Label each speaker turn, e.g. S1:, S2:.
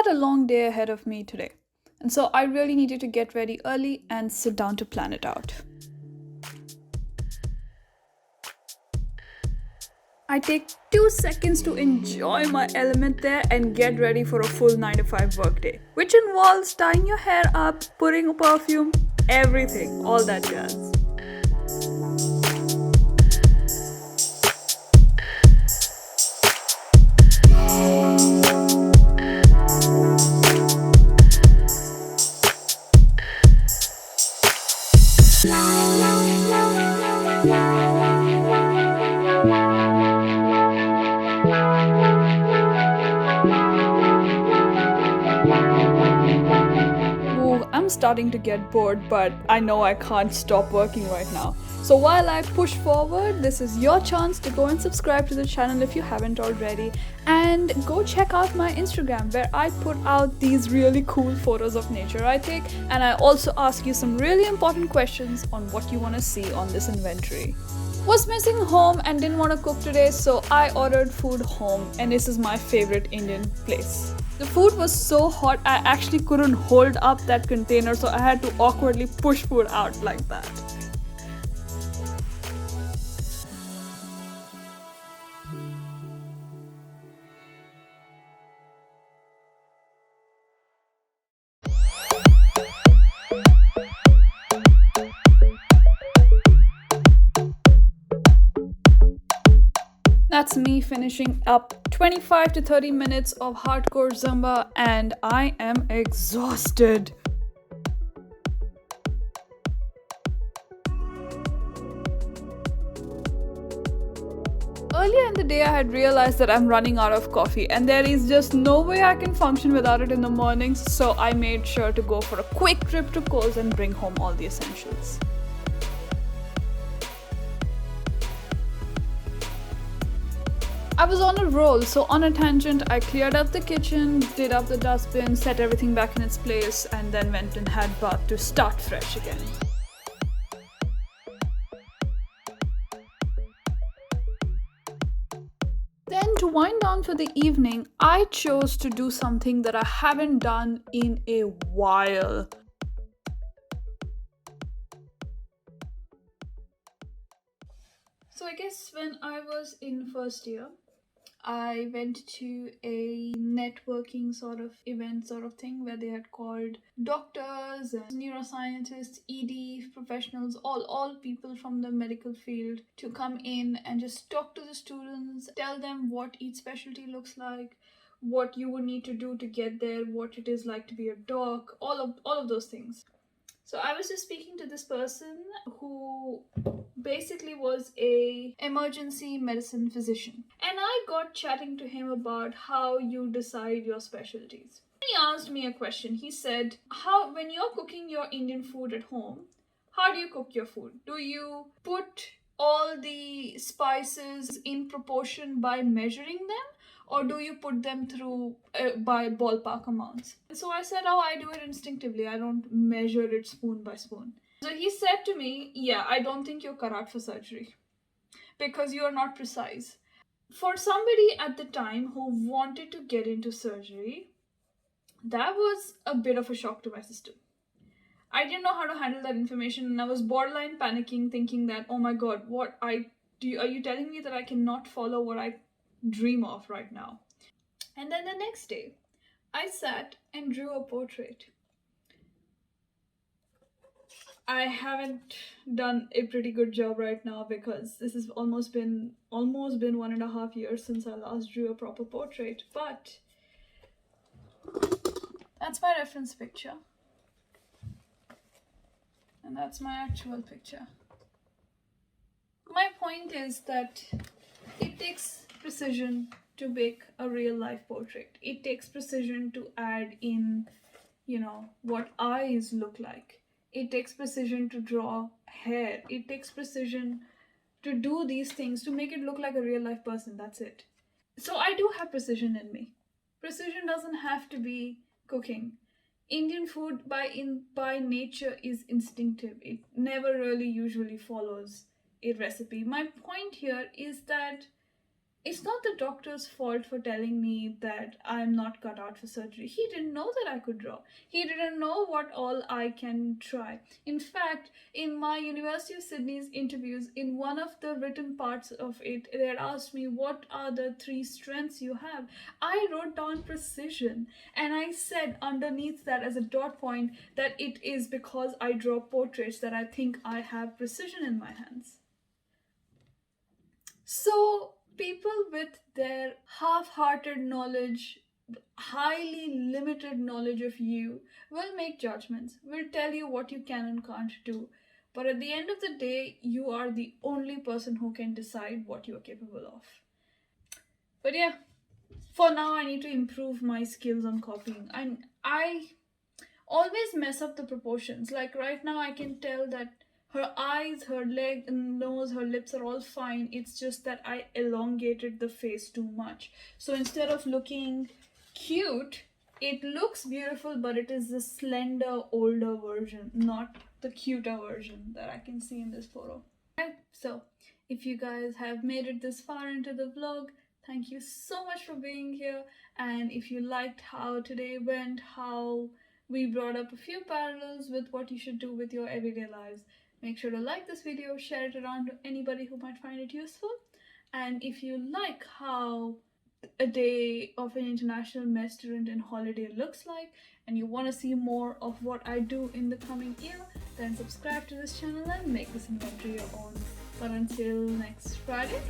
S1: had a long day ahead of me today, and so I really needed to get ready early and sit down to plan it out. I take 2 seconds to enjoy my element there and get ready for a full 9 to 5 workday, which involves tying your hair up, putting a perfume, everything, all that jazz. I'm starting to get bored, but I know I can't stop working right now. So while I push forward, this is your chance to go and subscribe to the channel if you haven't already, and go check out my Instagram where I put out these really cool photos of nature I take, and I also ask you some really important questions on what you want to see on this inventory. Was missing home and didn't want to cook today, so I ordered food home, and this is my favorite Indian place. The food was so hot I actually couldn't hold up that container, so I had to awkwardly push food out like that. That's me finishing up 25 to 30 minutes of hardcore Zumba, and I am exhausted. Earlier in the day, I had realized that I'm running out of coffee, and there is just no way I can function without it in the mornings, so I made sure to go for a quick trip to Coles and bring home all the essentials. I was on a roll, so on a tangent, I cleared up the kitchen, did up the dustbin, set everything back in its place, and then went and had bath to start fresh again. Then to wind down for the evening, I chose to do something that I haven't done in a while. So I guess when I was in first year, I went to a networking sort of event sort of thing where they had called doctors and neuroscientists, ED professionals, all people from the medical field to come in and just talk to the students, tell them what each specialty looks like, what you would need to do to get there, what it is like to be a doc, all of those things. So I was just speaking to this person who basically was a emergency medicine physician, and I got chatting to him about how you decide your specialties. He asked me a question. He said, "How when you're cooking your Indian food at home, how do you cook your food? Do you put all the spices in proportion by measuring them, or do you put them through by ballpark amounts?" So I said, "Oh, I do it instinctively. I don't measure it spoon by spoon." So he said to me, "Yeah, I don't think you're cut out for surgery because you're not precise." For somebody at the time who wanted to get into surgery, that was a bit of a shock to my system. I didn't know how to handle that information, and I was borderline panicking, thinking that, oh my god, are you telling me that I cannot follow what I dream of right now? And then the next day, I sat and drew a portrait. I haven't done a pretty good job right now because this has almost been 1.5 years since I last drew a proper portrait, but that's my reference picture. And that's my actual picture. My point is that it takes precision to make a real life portrait. It takes precision to add in, what eyes look like. It takes precision to draw hair. It takes precision to do these things to make it look like a real life person. That's it. So I do have precision in me. Precision doesn't have to be cooking. Indian food by nature is instinctive. It never really usually follows a recipe. My point here is that it's not the doctor's fault for telling me that I'm not cut out for surgery. He didn't know that I could draw. He didn't know what all I can try. In fact, in my University of Sydney's interviews, in one of the written parts of it, they had asked me, what are the 3 strengths you have? I wrote down precision, and I said underneath that as a dot point that it is because I draw portraits that I think I have precision in my hands. So, people with their half hearted knowledge, highly limited knowledge of you, will make judgments, will tell you what you can and can't do. But at the end of the day, you are the only person who can decide what you are capable of. But yeah, for now, I need to improve my skills on copying. And I always mess up the proportions. Like right now, I can tell that her eyes, her leg, nose, her lips are all fine. It's just that I elongated the face too much. So instead of looking cute, it looks beautiful, but it is the slender, older version, not the cuter version that I can see in this photo. So, if you guys have made it this far into the vlog, thank you so much for being here. And if you liked how today went, how we brought up a few parallels with what you should do with your everyday lives, make sure to like this video, share it around to anybody who might find it useful. And if you like how a day of an international med student in holiday looks like, and you want to see more of what I do in the coming year, then subscribe to this channel and make this inventory your own. But until next Friday,